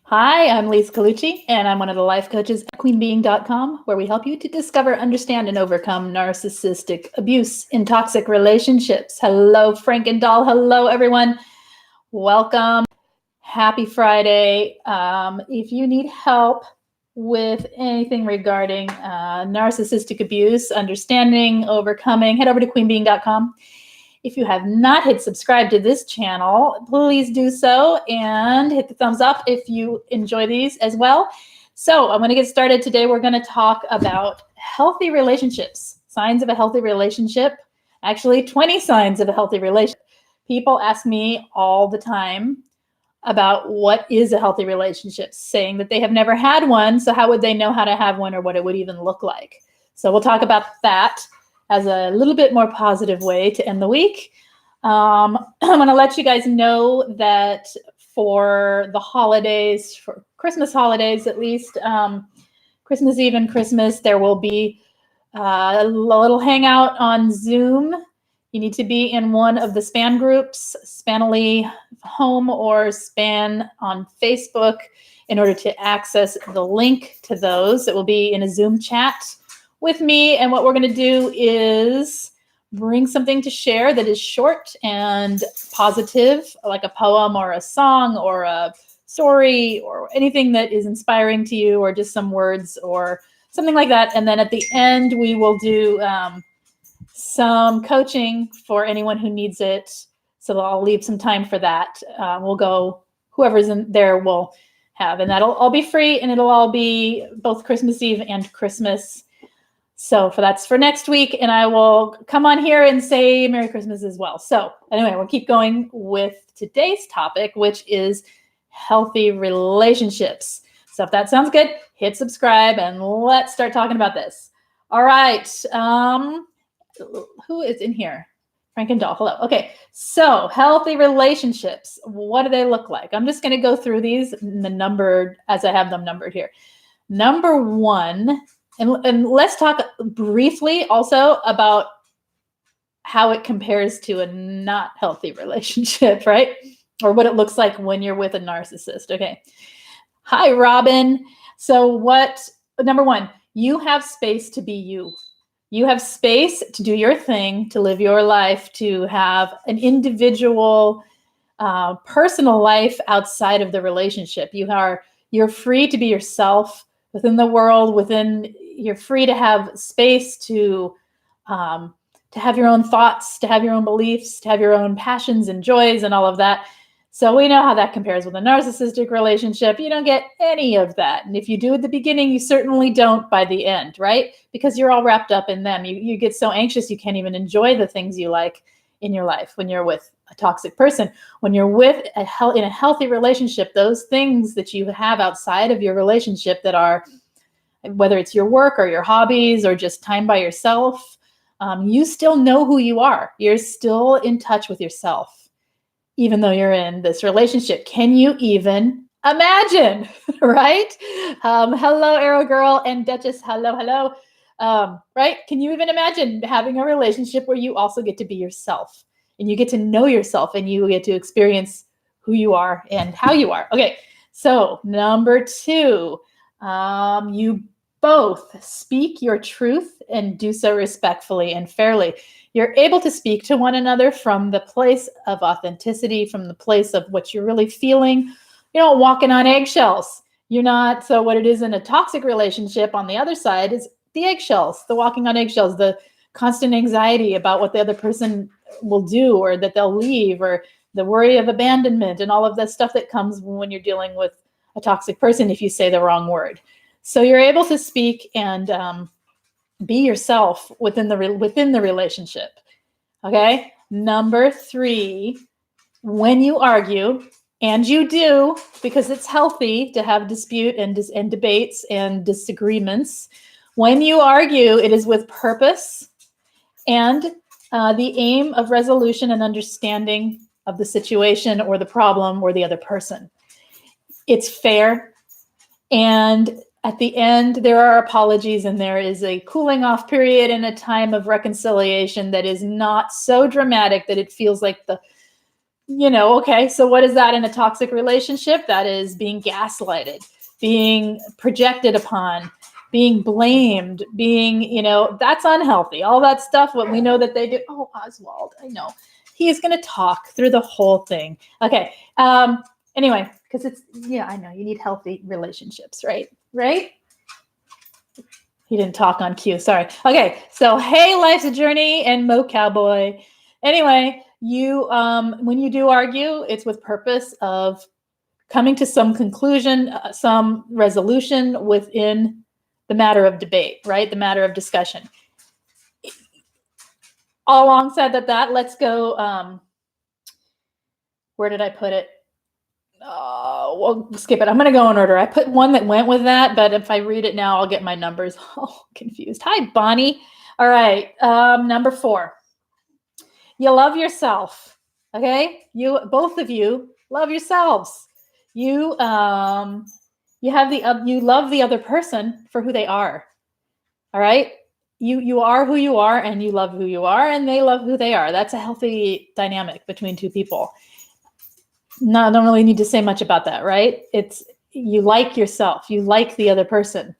Hi, I'm Lise Colucci, and I'm one of the life coaches at queenbeing.com, where we help you to discover, understand, and overcome narcissistic abuse in toxic relationships. Hello, Frank and Doll. Hello, everyone. Welcome. Happy Friday. If you need help with anything regarding narcissistic abuse, understanding, overcoming, head over to queenbeing.com. If you have not hit subscribe to this channel, please do so and hit the thumbs up if you enjoy these as well. So I'm going to get started today. We're going to talk about healthy relationships, signs of a healthy relationship, actually 20 signs of a healthy relationship. People ask me all the time about what is a healthy relationship, saying that they have never had one. So how would they know how to have one or what it would even look like? So we'll talk about that as a little bit more positive way to end the week. I want to let you guys know that for the holidays, for Christmas holidays at least, Christmas Eve and Christmas, there will be a little hangout on Zoom. You need to be in one of the SPAN groups, Spanily Home or SPAN on Facebook, in order to access the link to those. It will be in a Zoom chat with me, and what we're going to do is bring something to share that is short and positive, like a poem or a song or a story or anything that is inspiring to you, or just some words or something like that. And then at the end, we will do some coaching for anyone who needs it. So I'll leave some time for that. We'll go, whoever's in there will have, and that'll all be free, and it'll all be both Christmas Eve and Christmas. So that's for next week, and I will come on here and say Merry Christmas as well. So anyway, we'll keep going with today's topic, which is healthy relationships. So if that sounds good, hit subscribe and let's start talking about this. All right. Who is in here? Frank and Doll. Hello. Okay. So healthy relationships, what do they look like? I'm just going to go through these in the numbered as I have them numbered here. Number one, and let's talk briefly also about how it compares to a not healthy relationship, right? Or what it looks like when you're with a narcissist. Okay. Hi, Robin. So number one, you have space to be you. You have space to do your thing, to live your life, to have an individual, personal life outside of the relationship. You're free to be yourself within the world, you're free to have space to have your own thoughts, to have your own beliefs, to have your own passions and joys and all of that. So we know how that compares with a narcissistic relationship. You don't get any of that. And if you do at the beginning, you certainly don't by the end, right? Because you're all wrapped up in them. You get so anxious you can't even enjoy the things you like in your life when you're with a toxic person. When you're in a healthy relationship, those things that you have outside of your relationship that are, whether it's your work or your hobbies or just time by yourself, you still know who you are. You're still in touch with yourself, even though you're in this relationship. Can you even imagine, right? Hello, Arrow Girl and Duchess. Hello. Right? Can you even imagine having a relationship where you also get to be yourself and you get to know yourself and you get to experience who you are and how you are? Okay. So number two, you both speak your truth and do so respectfully and fairly. You're able to speak to one another from the place of authenticity, from the place of what you're really feeling. You're not walking on eggshells. You're not. So what it is in a toxic relationship on the other side is the eggshells, the walking on eggshells, the constant anxiety about what the other person will do or that they'll leave, or the worry of abandonment and all of that stuff that comes when you're dealing with a toxic person if you say the wrong word. So you're able to speak and be yourself within the relationship. Okay. Number three, when you argue, and you do, because it's healthy to have dispute and debates and disagreements. When you argue, it is with purpose and the aim of resolution and understanding of the situation or the problem or the other person. It's fair. And at the end, there are apologies and there is a cooling off period and a time of reconciliation that is not so dramatic that it feels like the Okay, so what is that in a toxic relationship? That is being gaslighted, being projected upon, being blamed, being, that's unhealthy. All that stuff, what we know that they do. Oh, Oswald, I know. He is going to talk through the whole thing. Okay. Anyway, because I know you need healthy relationships, right? Right? He didn't talk on cue. Sorry. Okay. So, hey, life's a journey and Mo Cowboy. Anyway, you, when you do argue, it's with purpose of coming to some conclusion, some resolution within the matter of debate, right? The matter of discussion. Alongside that, let's go. Where did I put it? We'll skip it. I'm going to go in order. I put one that went with that, but if I read it now, I'll get my numbers all confused. Hi, Bonnie. All right. Number 4. You love yourself. Okay. Both of you love yourselves. You love the other person for who they are. All right. You are who you are, and you love who you are, and they love who they are. That's a healthy dynamic between two people. No, I don't really need to say much about that, right? It's you like yourself. You like the other person.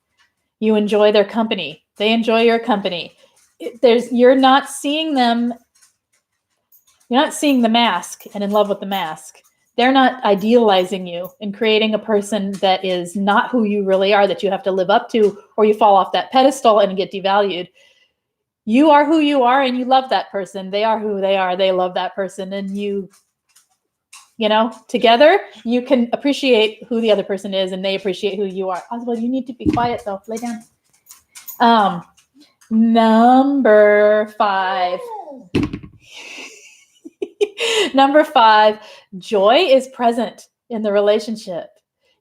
You enjoy their company. They enjoy your company. You're not seeing them. You're not seeing the mask and in love with the mask. They're not idealizing you and creating a person that is not who you really are, that you have to live up to, or you fall off that pedestal and get devalued. You are who you are, and you love that person. They are who they are. They love that person. And together you can appreciate who the other person is, and they appreciate who you are. Oswald, you need to be quiet though. Lay down. Number 5. Number 5, joy is present in the relationship.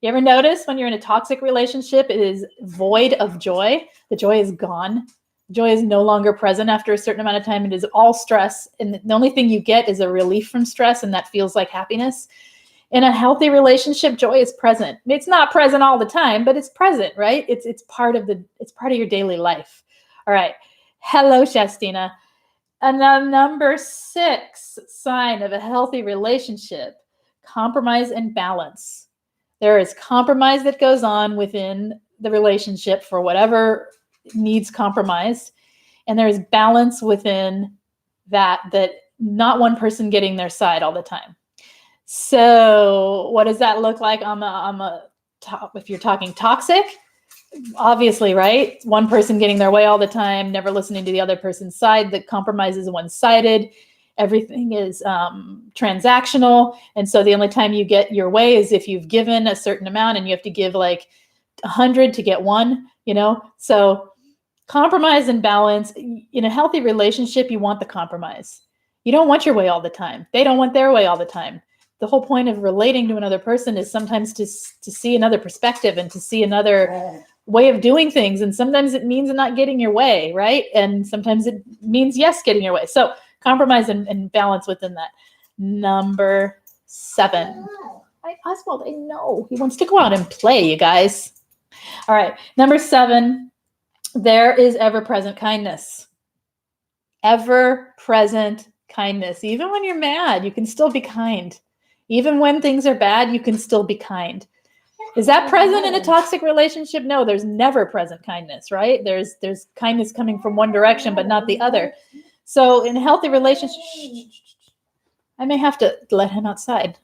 You ever notice when you're in a toxic relationship, it is void of joy? The joy is gone. Joy is no longer present after a certain amount of time. It is all stress. And the only thing you get is a relief from stress, and that feels like happiness. In a healthy relationship, joy is present. It's not present all the time, but it's present, right? It's part of your daily life. All right. Hello, Shastina. And then number 6 sign of a healthy relationship, compromise and balance. There is compromise that goes on within the relationship for whatever needs compromised. And there's balance within that not one person getting their side all the time. So what does that look like if you're talking toxic? Obviously, right? One person getting their way all the time, never listening to the other person's side. The compromise is one-sided. Everything is transactional. And so the only time you get your way is if you've given a certain amount and you have to give like 100 to get 1, So compromise and balance. In a healthy relationship, you want the compromise. You don't want your way all the time. They don't want their way all the time. The whole point of relating to another person is sometimes to see another perspective and to see another way of doing things. And sometimes it means not getting your way, right? And sometimes it means, yes, getting your way. So compromise and balance within that. Number 7. Oswald, I know. He wants to go out and play, you guys. All right. Number 7, there is ever-present kindness. Ever-present kindness. Even when you're mad, you can still be kind. Even when things are bad, you can still be kind. Is that present in a toxic relationship? No, there's never present kindness, right? There's kindness coming from one direction, but not the other. So in a healthy relationship, I may have to let him outside.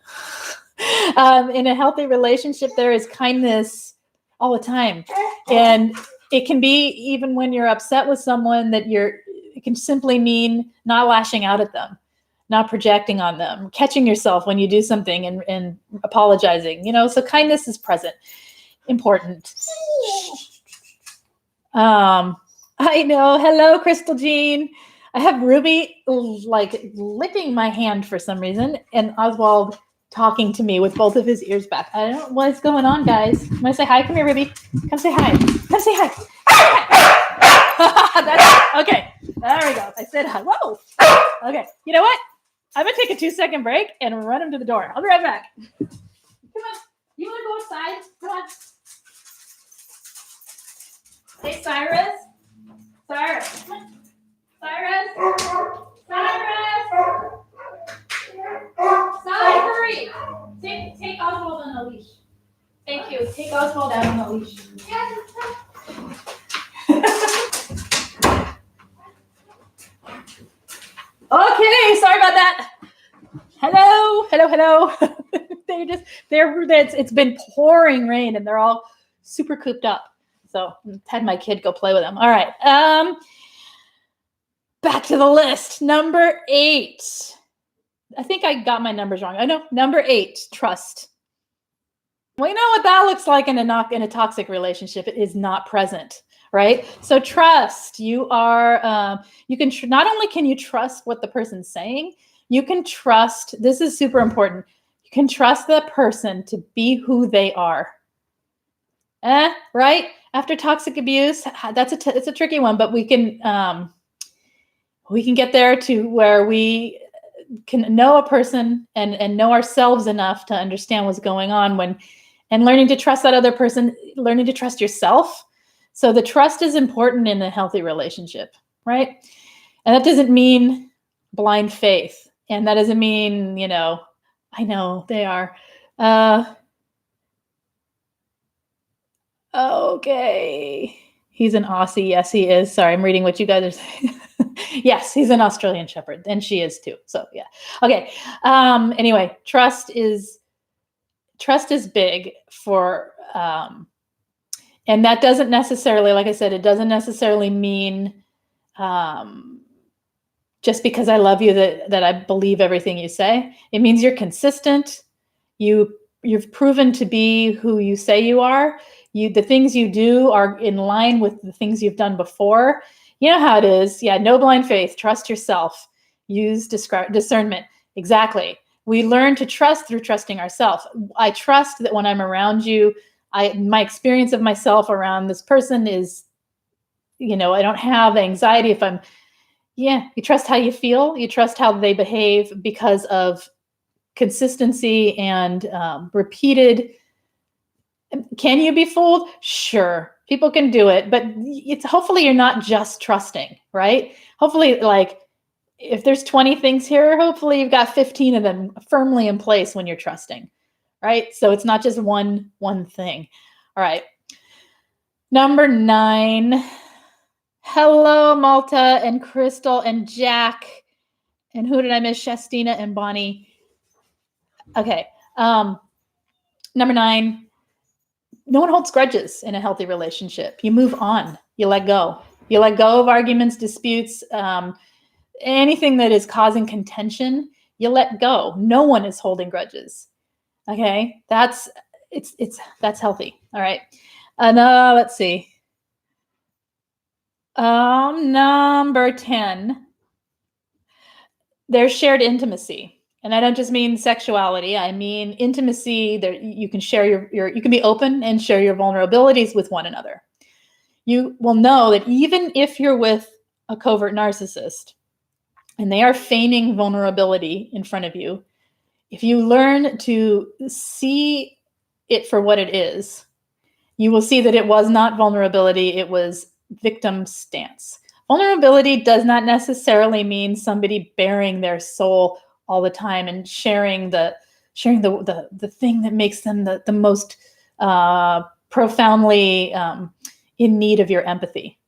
In a healthy relationship, there is kindness all the time. And it can be even when you're upset with someone that it can simply mean not lashing out at them, not projecting on them, catching yourself when you do something and apologizing, so kindness is present. Important. I know. Hello, Crystal Jean. I have Ruby licking my hand for some reason, and Oswald talking to me with both of his ears back. I don't know what's going on, guys. I'm gonna say hi. Come here, Ruby. Come say hi. Come say hi. Okay. There we go. I said hi. Whoa. Okay. You know what? I'm going to take a 2-second break and run him to the door. I'll be right back. Come on. You want to go outside? Come on. Hey, Cyrus. Cyrus. Come on. Cyrus. Cyrus. Sally, hurry. Take Oswald on a leash. Thank you. Take Oswald out on a leash. Okay, sorry about that. Hello. It's been pouring rain and they're all super cooped up. So I had my kid go play with them. All right. Back to the list. Number 8. I think I got my numbers wrong. I know. Number 8, trust. Well, you know what that looks like in a toxic relationship. It is not present, right? So trust. You are. You can not only can you trust what the person's saying, you can trust. This is super important. You can trust the person to be who they are. Right? After toxic abuse, it's a tricky one, but we can get there to where we can know a person and know ourselves enough to understand what's going on and learning to trust that other person, learning to trust yourself. So the trust is important in a healthy relationship, right? And that doesn't mean blind faith. And that doesn't mean, I know they are. Okay. He's an Aussie. Yes, he is. Sorry, I'm reading what you guys are saying. Yes, he's an Australian Shepherd, and she is too. So yeah. Okay. Anyway, trust is big for, and that doesn't necessarily, like I said, it doesn't necessarily mean just because I love you that I believe everything you say. It means you're consistent. You've proven to be who you say you are. The things you do are in line with the things you've done before. You know how it is. Yeah, no blind faith. Trust yourself. Use discernment. Exactly. We learn to trust through trusting ourselves. I trust that when I'm around you, my experience of myself around this person is, I don't have anxiety if you trust how you feel. You trust how they behave because of consistency and repeated. Can you be fooled? Sure. People can do it, but hopefully you're not just trusting, right? Hopefully, like, if there's 20 things here, hopefully you've got 15 of them firmly in place when you're trusting, right? So it's not just one thing. All right. Number 9. Hello, Malta and Crystal and Jack. And who did I miss? Shastina and Bonnie. Okay. Number 9. No one holds grudges in a healthy relationship. You move on. You let go. You let go of arguments, disputes, anything that is causing contention. You let go. No one is holding grudges. Okay, that's healthy. All right, and let's see. Number 10. There's shared intimacy. And I don't just mean sexuality. I mean intimacy. That you can share you can be open and share your vulnerabilities with one another. You will know that even if you're with a covert narcissist and they are feigning vulnerability in front of you, if you learn to see it for what it is, you will see that it was not vulnerability. It was victim stance. Vulnerability does not necessarily mean somebody bearing their soul all the time and sharing the thing that makes them the most profoundly in need of your empathy.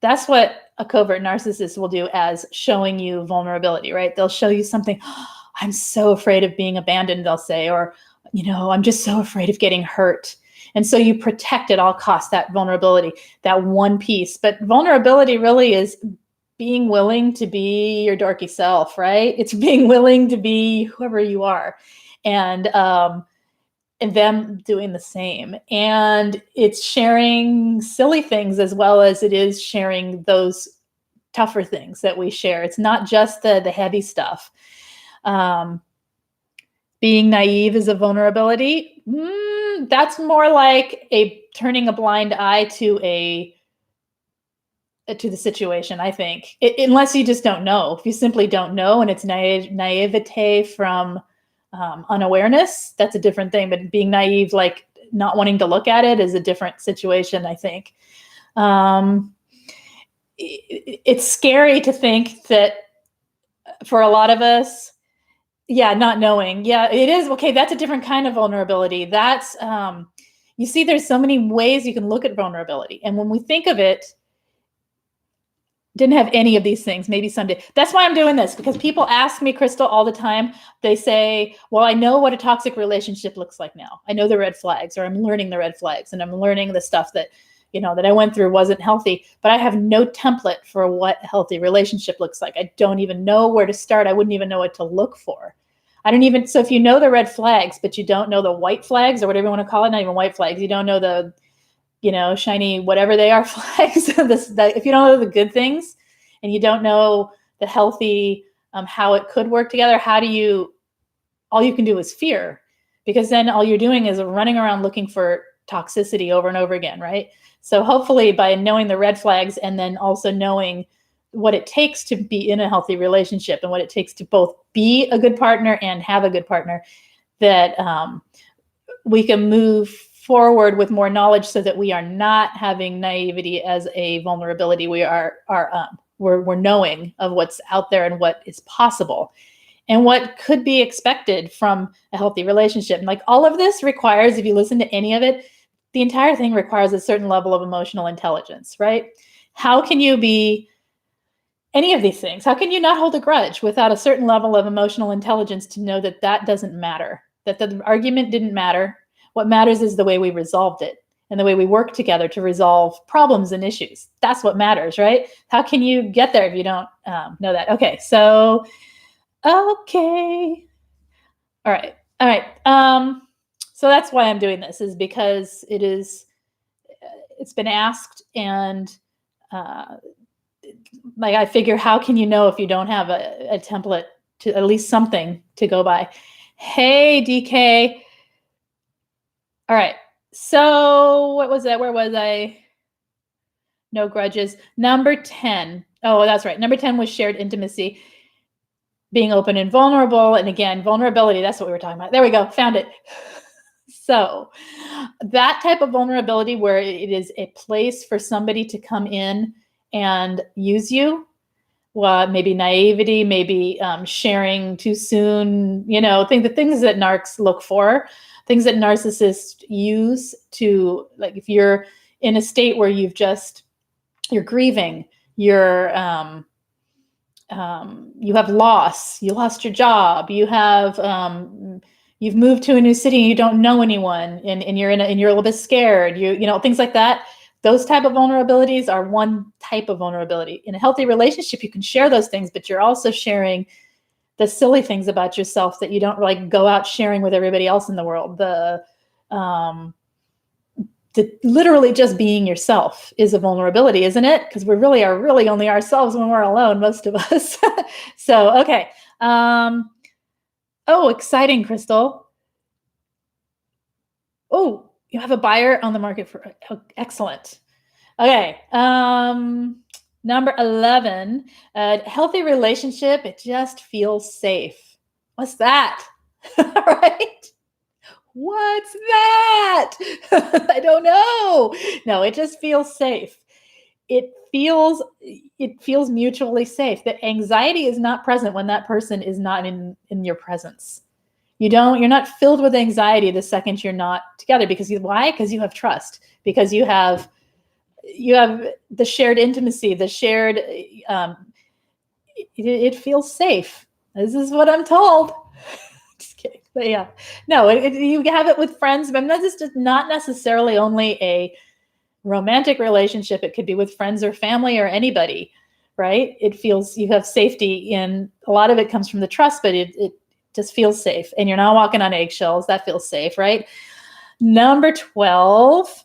That's what a covert narcissist will do, as showing you vulnerability, right? They'll show you something. Oh, I'm so afraid of being abandoned, they'll say, or, I'm just so afraid of getting hurt. And so you protect at all costs that vulnerability, that one piece. But vulnerability really is being willing to be your dorky self, right? It's being willing to be whoever you are, and them doing the same. And it's sharing silly things as well as it is sharing those tougher things that we share. It's not just the heavy stuff. Being naive is a vulnerability. That's more like turning a blind eye to the situation, I think, unless you just don't know. If you simply don't know and it's naivete from unawareness, that's a different thing. But being naive, like not wanting to look at it, is a different situation, I think. It's scary to think that for a lot of us, Yeah, not knowing. Yeah, it is. Okay, that's a different kind of vulnerability. That's you see, there's so many ways you can look at vulnerability. And when we think of it, didn't have any of these things, maybe someday. That's why I'm doing this, because people ask me, Crystal, all the time. They say, well, I know what a toxic relationship looks like now. I know the red flags, or I'm learning the red flags, and I'm learning the stuff that, that I went through wasn't healthy, but I have no template for what a healthy relationship looks like. I don't even know where to start. I wouldn't even know what to look for. I don't even, so if you know the red flags, but you don't know the white flags, or whatever you want to call it, not even white flags, you don't know the, shiny, whatever they are, flags. If you don't know the good things, and you don't know the healthy, how it could work together, all you can do is fear, because then all you're doing is running around looking for toxicity over and over again, right? So hopefully by knowing the red flags, and then also knowing what it takes to be in a healthy relationship, and what it takes to both be a good partner and have a good partner, that we can move forward with more knowledge, so that we are not having naivety as a vulnerability. We're knowing of what's out there and what is possible and what could be expected from a healthy relationship. And like, all of this requires, if you listen to any of it, the entire thing requires a certain level of emotional intelligence, right? How can you be any of these things? How can you not hold a grudge without a certain level of emotional intelligence to know that that doesn't matter, that the argument didn't matter? What matters is the way we resolved it, and the way we work together to resolve problems and issues. That's what matters, right? How can you get there if you don't know that? Okay, so, okay. All right. So that's why I'm doing this, is because it's been asked, and like, I figure, how can you know if you don't have a template, to at least something to go by? Hey, DK. All right. So what was that? Where was I? No grudges. Number 10. Oh, that's right. Number 10 was shared intimacy, being open and vulnerable. And again, vulnerability, that's what we were talking about. There we go. Found it. So that type of vulnerability, where it is a place for somebody to come in and use you. Well, maybe naivety, maybe sharing too soon, the things that narcs look for, things that narcissists use to, like, if you're in a state where you're grieving, you have loss, you lost your job, you've moved to a new city and you don't know anyone, and you're a little bit scared, things like that. Those type of vulnerabilities are one type of vulnerability. In a healthy relationship, you can share those things, but you're also sharing the silly things about yourself that you don't like go out sharing with everybody else in the world. The literally just being yourself is a vulnerability, isn't it? Because we really are only ourselves when we're alone, most of us. So, okay. Oh, exciting, Crystal. Oh, you have a buyer on the market for, excellent. Okay. Number 11, a healthy relationship, it just feels safe. What's that? Right? What's that? I don't know. No, it just feels safe. It feels mutually safe. That anxiety is not present when that person is not in your presence. You're not filled with anxiety the second you're not together. Why? Because you have trust. Because you have the shared intimacy, the shared, it feels safe. This is what I'm told. Just kidding. But yeah, no, you have it with friends, but this is just not necessarily only a romantic relationship. It could be with friends or family or anybody, right? It feels you have safety, and a lot of it comes from the trust, but it just feels safe, and you're not walking on eggshells. That feels safe, right? Number 12,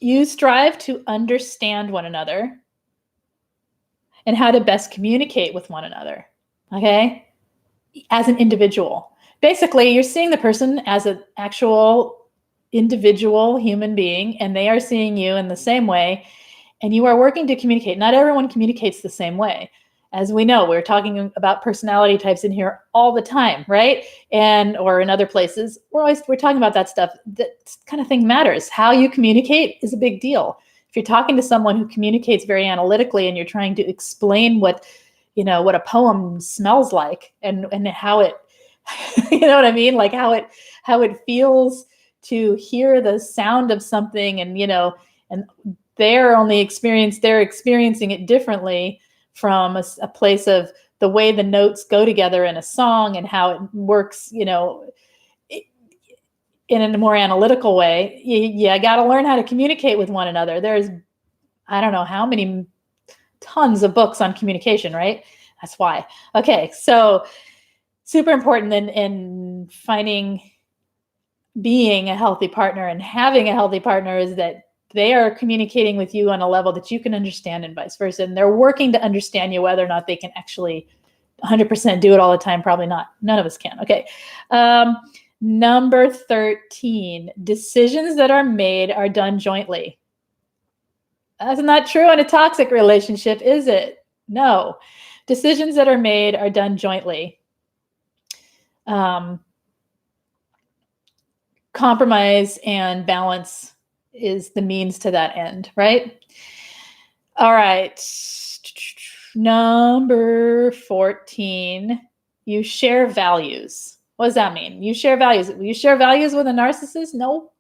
you strive to understand one another and how to best communicate with one another, okay? As an individual. Basically, you're seeing the person as an actual individual human being, and they are seeing you in the same way, and you are working to communicate. Not everyone communicates the same way. As we know, we're talking about personality types in here all the time, right? Or in other places, we're talking about that stuff. That kind of thing matters. How you communicate is a big deal. If you're talking to someone who communicates very analytically and you're trying to explain what, what a poem smells like and how it, you know what I mean? Like how it feels to hear the sound of something, and, and they're experiencing it differently from a place of the way the notes go together in a song and how it works, in a more analytical way. You got to learn how to communicate with one another. There's, I don't know how many tons of books on communication, right? That's why. Okay. So super important in being a healthy partner and having a healthy partner is that they are communicating with you on a level that you can understand, and vice versa. And they're working to understand you, whether or not they can actually 100% do it all the time. Probably not. None of us can. Okay. Number 13, decisions that are made are done jointly. That's not true in a toxic relationship, is it? No. Decisions that are made are done jointly. Compromise and balance is the means to that end, right? All right. Number 14, you share values. What does that mean? You share values. You share values with a narcissist? No.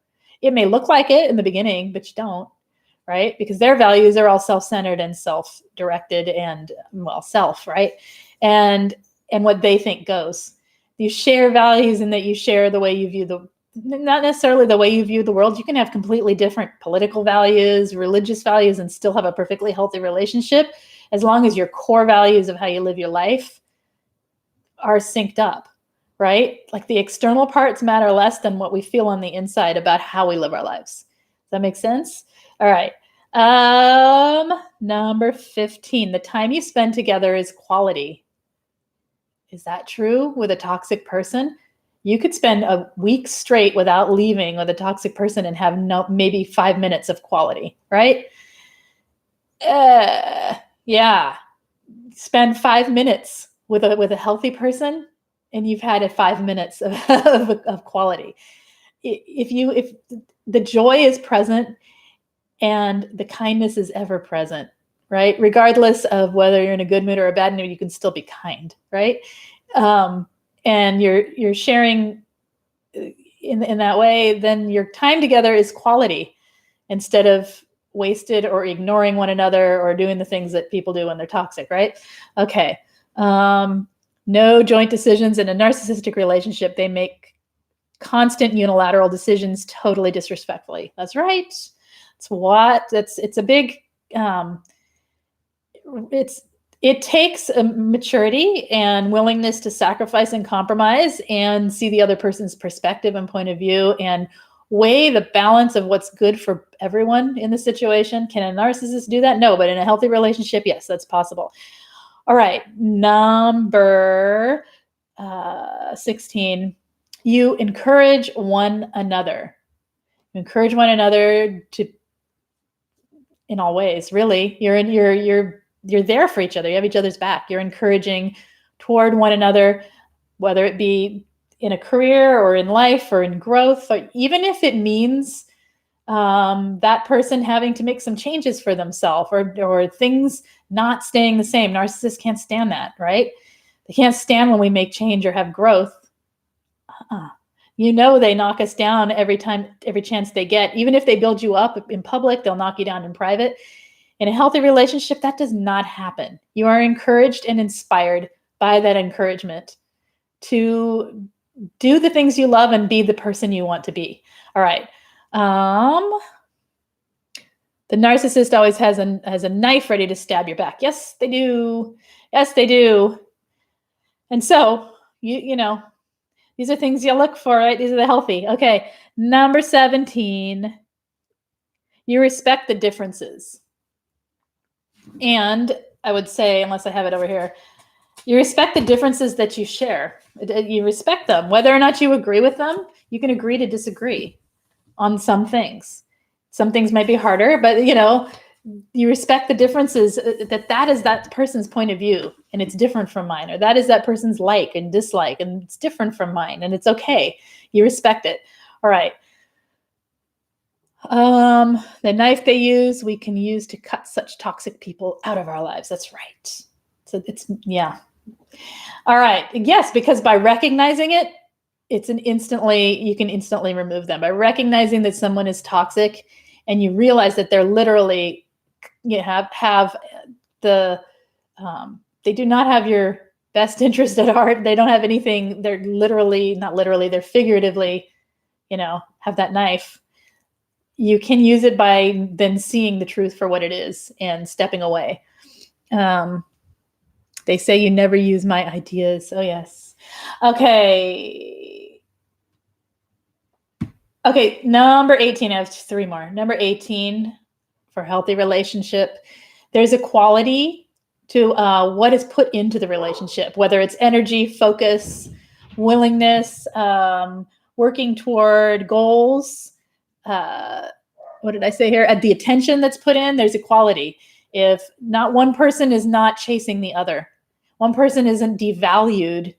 It may look like it in the beginning, but you don't, right? Because their values are all self-centered and self-directed and, well, self, right? And what they think goes. You share values in that you share the way you view not necessarily the way you view the world. You can have completely different political values, religious values, and still have a perfectly healthy relationship, as long as your core values of how you live your life are synced up, right? Like the external parts matter less than what we feel on the inside about how we live our lives. Does that make sense? All right. Number 15, the time you spend together is quality. Is that true with a toxic person? You could spend a week straight without leaving with a toxic person and have maybe 5 minutes of quality, right? Yeah. Spend 5 minutes with a healthy person, and you've had 5 minutes of quality. If the joy is present and the kindness is ever present, right? Regardless of whether you're in a good mood or a bad mood, you can still be kind, right? And you're sharing in that way, then your time together is quality instead of wasted or ignoring one another or doing the things that people do when they're toxic, right? Okay. No joint decisions in a narcissistic relationship. They make constant unilateral decisions totally disrespectfully. That's right. It's a big, it takes a maturity and willingness to sacrifice and compromise and see the other person's perspective and point of view and weigh the balance of what's good for everyone in the situation. Can a narcissist do that? No, but in a healthy relationship, yes, that's possible. All right, number 16, you encourage one another. You encourage one another to, in all ways, really. You're there for each other. You have each other's back. You're encouraging toward one another, whether it be in a career or in life or in growth, or even if it means that person having to make some changes for themselves or things not staying the same. Narcissists can't stand that, right? They can't stand when we make change or have growth. They knock us down every chance they get. Even if they build you up in public, they'll knock you down in private. In a healthy relationship, that does not happen. You are encouraged and inspired by that encouragement to do the things you love and be the person you want to be. All right. The narcissist always has a knife ready to stab your back. Yes, they do. Yes, they do. And so, these are things you look for, right? These are the healthy. Okay. Number 17, you respect the differences. And I would say, unless I have it over here, you respect the differences that you share. You respect them. Whether or not you agree with them, you can agree to disagree on some things. Some things might be harder, but you respect the differences, that is that person's point of view and it's different from mine, or that is that person's like and dislike and it's different from mine and it's okay. You respect it. All right. The knife they use, we can use to cut such toxic people out of our lives. That's right. So it's, yeah. All right. Yes, because by recognizing it, you can instantly remove them. By recognizing that someone is toxic and you realize that they're literally, have the, they do not have your best interest at heart. They don't have anything. They're literally, not literally, they're figuratively, have that knife. You can use it by then seeing the truth for what it is and stepping away. They say you never use my ideas. Oh, yes. Okay. Okay, number 18. I have 3 more. Number 18 for healthy relationship. There's a quality to what is put into the relationship, whether it's energy, focus, willingness, working toward goals. What did I say here? At the attention that's put in, there's equality. If not one person is not chasing the other, one person isn't devalued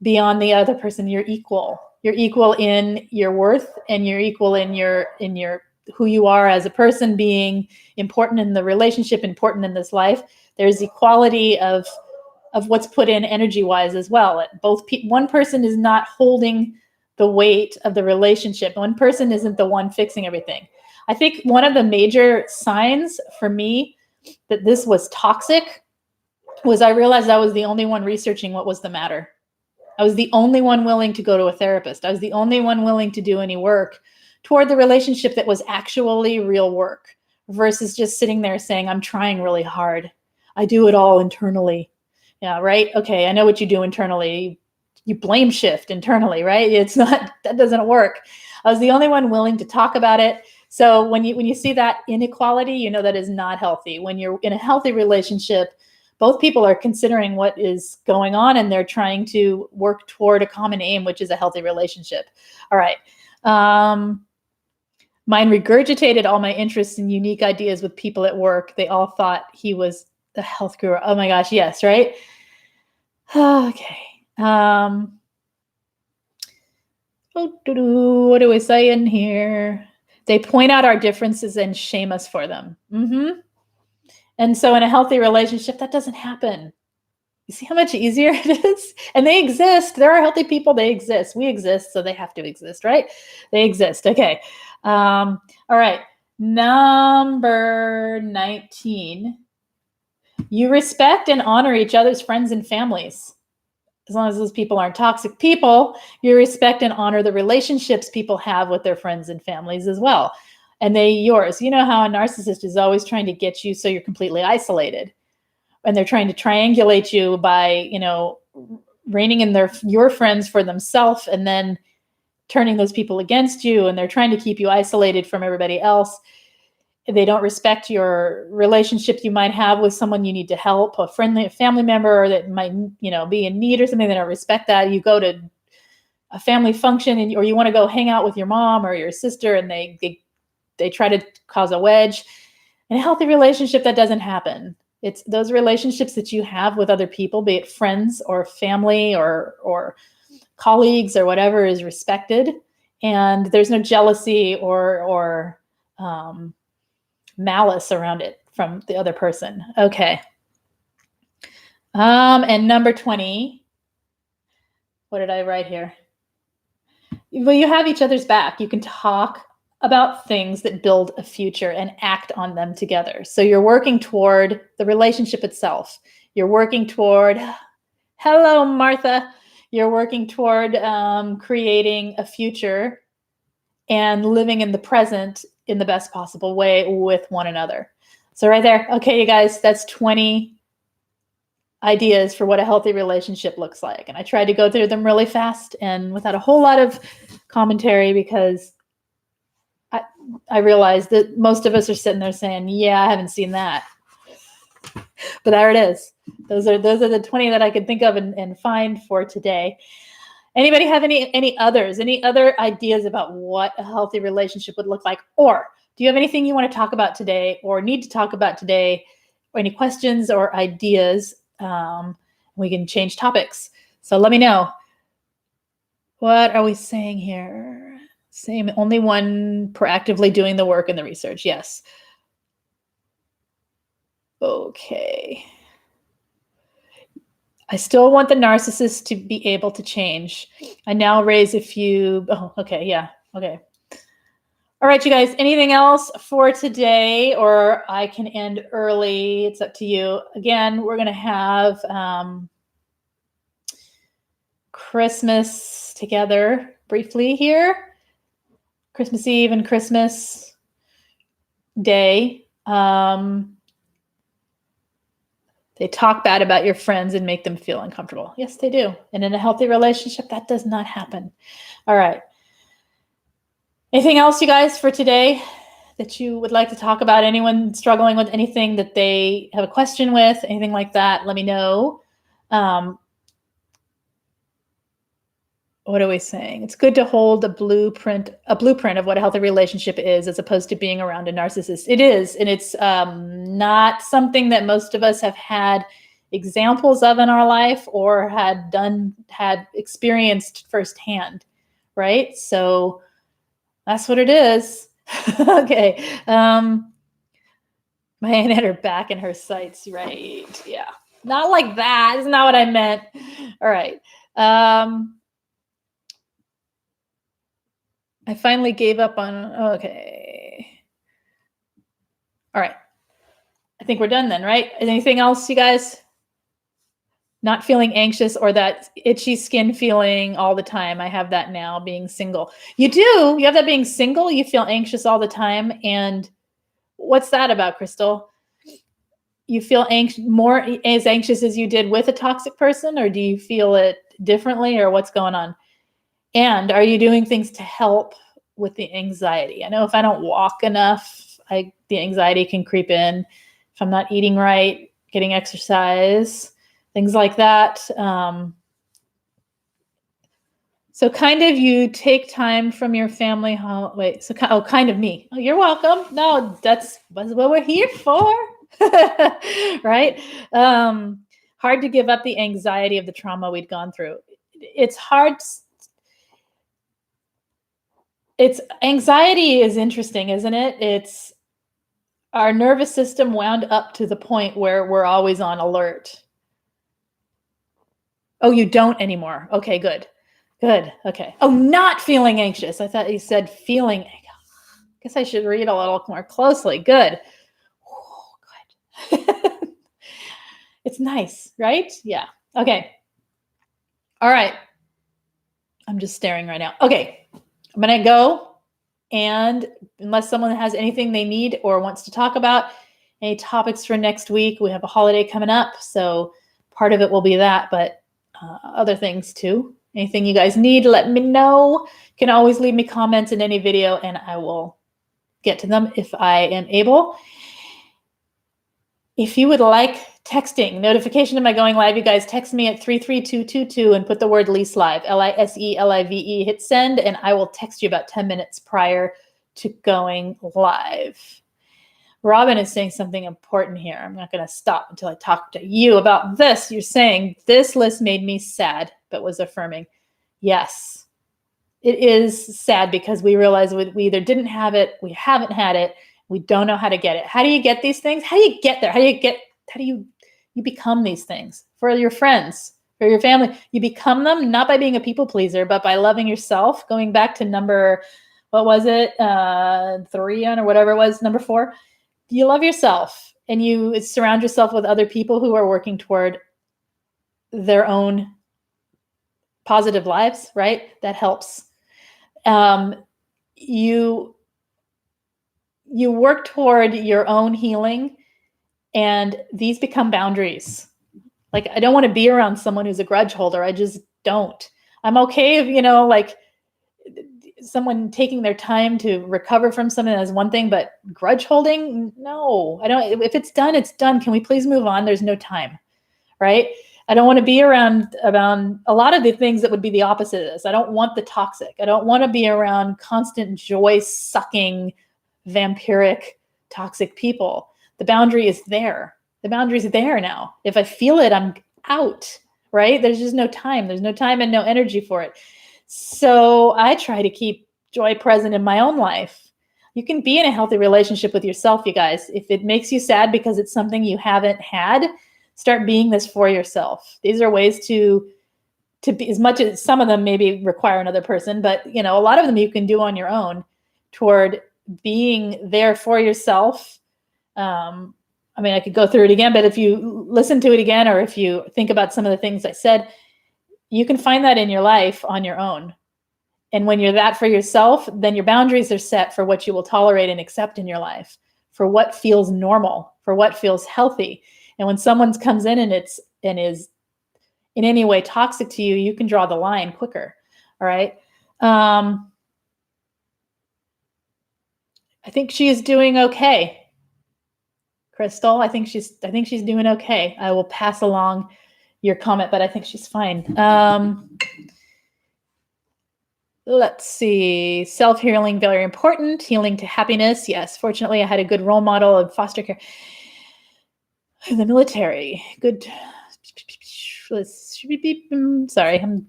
beyond the other person, you're equal. You're equal in your worth, and you're equal in your who you are as a person, being important in the relationship, important in this life. There's equality of what's put in energy-wise as well. One person is not holding the weight of the relationship. One person isn't the one fixing everything. I think one of the major signs for me that this was toxic was I realized I was the only one researching what was the matter. I was the only one willing to go to a therapist. I was the only one willing to do any work toward the relationship that was actually real work, versus just sitting there saying, I'm trying really hard. I do it all internally. Yeah, right? Okay, I know what you do internally. You blame shift internally, right? That doesn't work. I was the only one willing to talk about it. So when you see that inequality, you know that is not healthy. When you're in a healthy relationship, both people are considering what is going on, and they're trying to work toward a common aim, which is a healthy relationship. All right. Mine regurgitated all my interests and unique ideas with people at work. They all thought he was the health guru. Oh my gosh, yes, right? Okay. What do we say in here? They point out our differences and shame us for them. And so in a healthy relationship, that doesn't happen. You see how much easier it is? And they exist. There are healthy people. They exist. We exist, so they have to exist, right? They exist. Okay. All right. Number 19. You respect and honor each other's friends and families. As long as those people aren't toxic people, you respect and honor the relationships people have with their friends and families as well. And they yours. You know how a narcissist is always trying to get you so you're completely isolated. And they're trying to triangulate you by, reining in your friends for themselves, and then turning those people against you. And they're trying to keep you isolated from everybody else. They don't respect your relationship you might have with someone you need to help, a family member that might, be in need or something. They don't respect that. You go to a family function or you want to go hang out with your mom or your sister, and they try to cause a wedge. In a healthy relationship, that doesn't happen. It's those relationships that you have with other people, be it friends or family or colleagues or whatever, is respected. And there's no jealousy or malice around it from the other person. Okay. And number 20, what did I write here? Well, you have each other's back. You can talk about things that build a future and act on them together. So you're working toward the relationship itself. You're working toward, hello, Martha. You're working toward creating a future and living in the present in the best possible way with one another. So right there. Okay, you guys, that's 20 ideas for what a healthy relationship looks like. And I tried to go through them really fast and without a whole lot of commentary, because I realized that most of us are sitting there saying, yeah, I haven't seen that. But there it is. Those are the 20 that I could think of and find for today. Anybody have any other ideas about what a healthy relationship would look like? Or do you have anything you want to talk about today or need to talk about today, or any questions or ideas? We can change topics. So let me know. What are we saying here? Same, only one proactively doing the work and the research. Yes. Okay. I still want the narcissist to be able to change. I now raise a few. Oh, okay. Yeah. Okay. All right, you guys, anything else for today, or I can end early? It's up to you. Again, we're going to have Christmas together briefly here. Christmas Eve and Christmas Day. They talk bad about your friends and make them feel uncomfortable. Yes, they do. And in a healthy relationship, that does not happen. All right. Anything else, you guys, for today that you would like to talk about? Anyone struggling with anything that they have a question with, anything like that, let me know. What are we saying? It's good to hold a blueprint of what a healthy relationship is, as opposed to being around a narcissist. It is, and it's not something that most of us have had examples of in our life or had experienced firsthand, right? So that's what it is. Okay. My hand had her back in her sights, right? Yeah. Not like that. That's not what I meant. All right. I finally gave up on, okay. All right. I think we're done then, right? Anything else, you guys? Not feeling anxious or that itchy skin feeling all the time. I have that now, being single. You do? You have that being single? You feel anxious all the time? And what's that about, Crystal? You feel more as anxious as you did with a toxic person, or do you feel it differently, or what's going on? And are you doing things to help with the anxiety? I know if I don't walk enough, the anxiety can creep in. If I'm not eating right, getting exercise, things like that. So kind of you take time from your family. Kind of me. Oh, you're welcome. No, that's what we're here for. Right? Hard to give up the anxiety of the trauma we'd gone through. It's hard. Anxiety is interesting, isn't it? It's our nervous system wound up to the point where we're always on alert. Oh, you don't anymore. Okay, good. Good. Okay. Oh, not feeling anxious. I thought you said feeling. I guess I should read a little more closely. Good. Oh, good. It's nice, right? Yeah. Okay. All right. I'm just staring right now. Okay. I'm going to go. And unless someone has anything they need or wants to talk about, any topics for next week, we have a holiday coming up. So part of it will be that, but other things too. Anything you guys need, let me know. You can always leave me comments in any video and I will get to them if I am able. If you would like texting, notification of my going live, you guys text me at 33222 and put the word Lise Live, LISELIVE, hit send, and I will text you about 10 minutes prior to going live. Robin is saying something important here. I'm not going to stop until I talk to you about this. You're saying this list made me sad, but was affirming. Yes, it is sad because we realize we either didn't have it, we haven't had it, we don't know how to get it. How do you get these things? How do you get there? How do you become these things for your friends, for your family? You become them not by being a people pleaser, but by loving yourself. Going back to number, what was it? 3 or whatever it was, number 4. You love yourself and you surround yourself with other people who are working toward their own positive lives, right? That helps. You work toward your own healing, and these become boundaries. Like, I don't want to be around someone who's a grudge holder. I just don't. I'm okay if, like someone taking their time to recover from something is one thing, but grudge holding, no, I don't. If it's done, it's done. Can we please move on? There's no time, right? I don't want to be around a lot of the things that would be the opposite of this. I don't want the toxic. I don't want to be around constant joy sucking, vampiric, toxic people. The boundary is there. The boundary is there now. If I feel it, I'm out, right? There's just no time. There's no time and no energy for it. So I try to keep joy present in my own life. You can be in a healthy relationship with yourself, you guys. If it makes you sad because it's something you haven't had, Start being this for yourself. These are ways to be, as much as some of them maybe require another person, but a lot of them you can do on your own toward being there for yourself. I could go through it again, but if you listen to it again, or if you think about some of the things I said, you can find that in your life on your own. And when you're that for yourself, then your boundaries are set for what you will tolerate and accept in your life, for what feels normal, for what feels healthy. And when someone comes in and is in any way toxic to you, you can draw the line quicker. All right. I think she is doing okay. Crystal, I think she's doing okay. I will pass along your comment, but I think she's fine. Let's see. Self-healing, very important. Healing to happiness. Yes. Fortunately, I had a good role model of foster care. The military. Good. Sorry.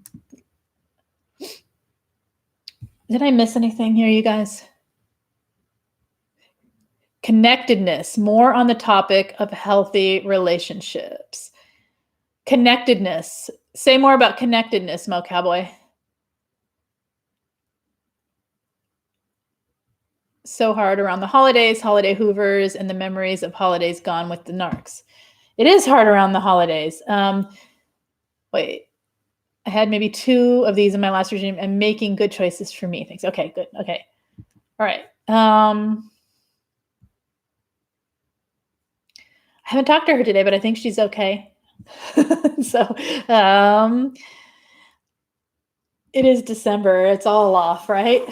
Did I miss anything here, you guys? Connectedness. More on the topic of healthy relationships. Connectedness. Say more about connectedness, Mo Cowboy. So hard around the holidays, holiday hoovers, and the memories of holidays gone with the narcs. It is hard around the holidays. Wait, I had maybe 2 of these in my last regime and making good choices for me. Thanks. Okay, good. Okay. All right. I haven't talked to her today, but I think she's okay. So it is December. It's all off, right?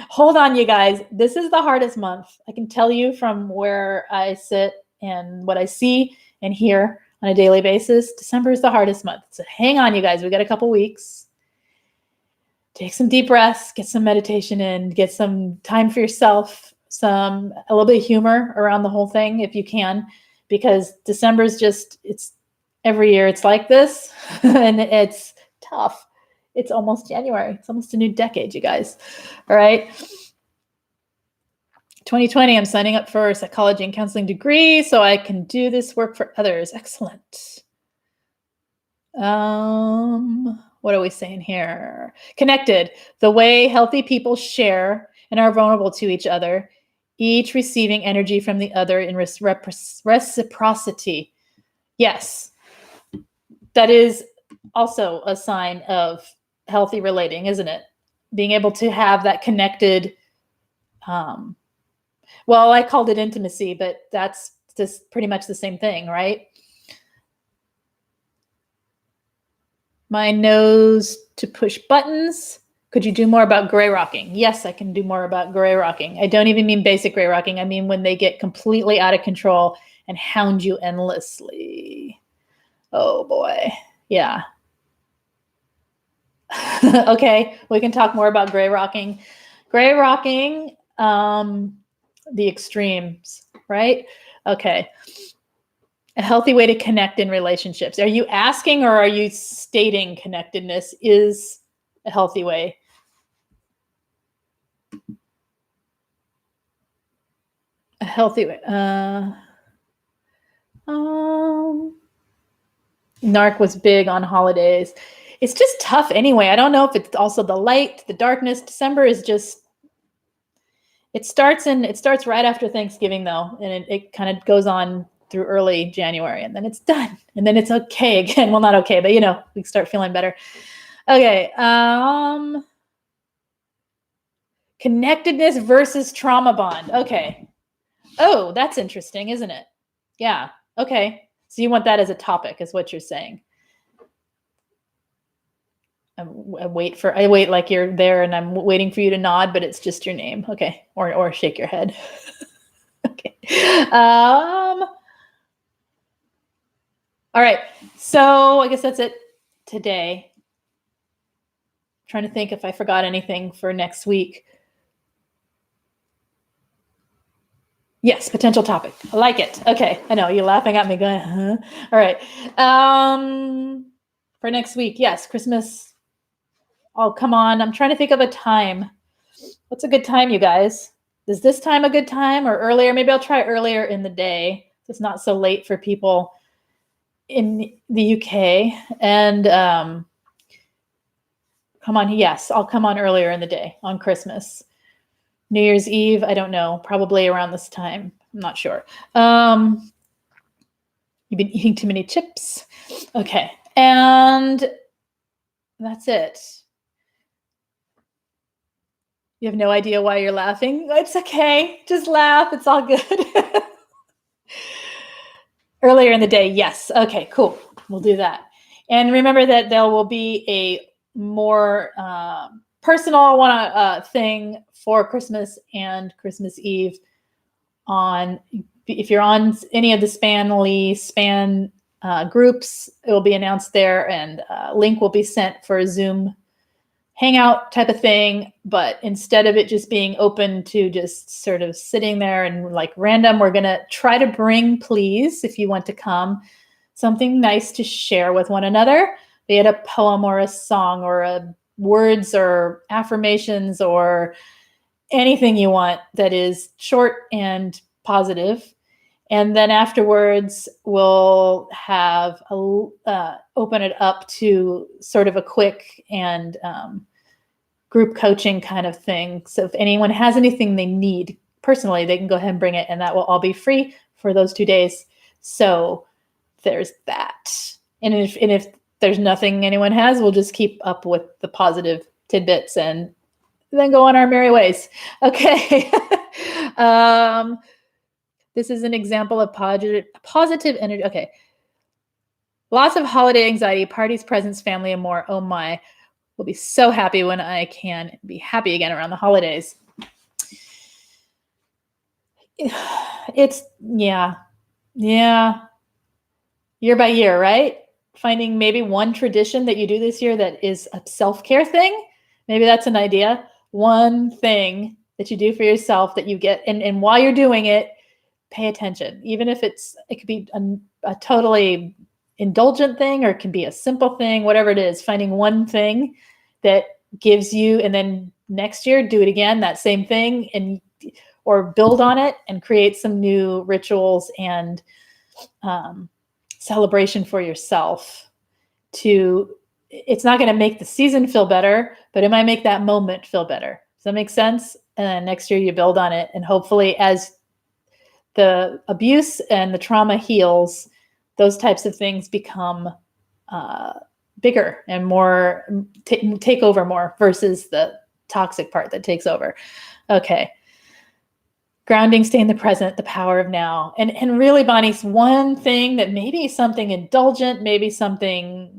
Hold on, you guys. This is the hardest month. I can tell you from where I sit and what I see and hear on a daily basis. December is the hardest month. So hang on, you guys. We got a couple weeks. Take some deep breaths, get some meditation in, get some time for yourself, a little bit of humor around the whole thing if you can, because December is it's every year it's like this and it's tough. It's almost January. It's almost a new decade, you guys. All right. 2020, I'm signing up for a psychology and counseling degree so I can do this work for others. Excellent. What are we saying here? Connected. The way healthy people share and are vulnerable to each other, each receiving energy from the other in reciprocity. Yes. That is also a sign of healthy relating, isn't it? Being able to have that connected, well, I called it intimacy, but that's just pretty much the same thing, right? My nose to push buttons. Could you do more about gray rocking? Yes, I can do more about gray rocking. I don't even mean basic gray rocking. I mean when they get completely out of control and hound you endlessly. Oh boy. Yeah. Okay, we can talk more about gray rocking. Gray rocking, the extremes, right? Okay. A healthy way to connect in relationships. Are you asking or are you stating connectedness is a healthy way? A healthy way. Narc was big on holidays. It's just tough anyway. I don't know if it's also the light, the darkness. December is just, it starts right after Thanksgiving though. And it kind of goes on through early January and then it's done. And then it's okay again. Well, not okay, but we start feeling better. Okay. Connectedness versus trauma bond. Okay. Oh, that's interesting, isn't it? Yeah. Okay. So you want that as a topic is what you're saying. I wait like you're there and I'm waiting for you to nod, but it's just your name. Okay. Or shake your head. Okay. All right. So I guess that's it today. I'm trying to think if I forgot anything for next week. Yes, potential topic. I like it. Okay. I know you're laughing at me going, huh? All right. For next week. Yes. Christmas. Oh, come on. I'm trying to think of a time. What's a good time, you guys? Is this time a good time or earlier? Maybe I'll try earlier in the day. it's not so late for people in the UK. And come on, yes, I'll come on earlier in the day on Christmas. New Year's Eve, I don't know, probably around this time. I'm not sure. You've been eating too many chips. Okay, and that's it. You have no idea why you're laughing? It's okay. Just laugh. It's all good. Earlier in the day, yes. Okay, cool. We'll do that. And remember that there will be a more personal thing for Christmas and Christmas Eve if you're on any of the Span groups, it will be announced there, and a link will be sent for a Zoom hangout type of thing. But instead of it just being open to just sort of sitting there and like random, we're going to try to bring, please, if you want to come, something nice to share with one another, be it a poem or a song or words or affirmations or anything you want that is short and positive. And then afterwards, we'll have open it up to sort of a quick and group coaching kind of thing. So if anyone has anything they need personally, they can go ahead and bring it, and that will all be free for those 2 days. So there's that. And if there's nothing anyone has, we'll just keep up with the positive tidbits and then go on our merry ways. Okay. This is an example of positive energy. Okay. Lots of holiday anxiety, parties, presents, family, and more. Oh my. We'll be so happy when I can be happy again around the holidays. It's, yeah. Year by year, right? Finding maybe one tradition that you do this year that is a self-care thing. Maybe that's an idea. One thing that you do for yourself that you get, and while you're doing it, pay attention. Even if it could be a totally indulgent thing, or it can be a simple thing, whatever it is, finding one thing that gives you, and then next year do it again, that same thing, or build on it and create some new rituals and celebration for yourself. It's not going to make the season feel better, but it might make that moment feel better. Does that make sense? And then next year you build on it, and hopefully as the abuse and the trauma heals, those types of things become bigger and more take over more versus the toxic part that takes over. Okay. Grounding, stay in the present, the power of now. And really, Bonnie's one thing that maybe something indulgent, maybe something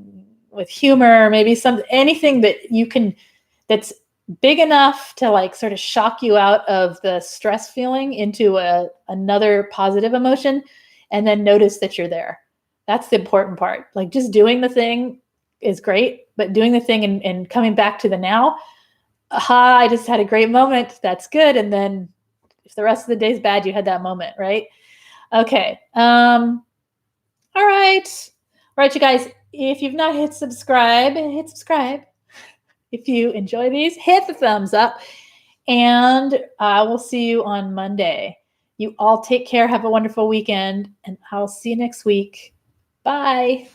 with humor, maybe anything that you can, that's big enough to like sort of shock you out of the stress feeling into another positive emotion, and then notice that you're there. That's the important part. Like just doing the thing is great, but doing the thing and coming back to the now, aha, I just had a great moment. That's good. And then if the rest of the day's bad, you had that moment, right? Okay. All right. All right, you guys, if you've not hit subscribe. If you enjoy these, hit the thumbs up, and I will see you on Monday. You all take care. Have a wonderful weekend, and I'll see you next week. Bye.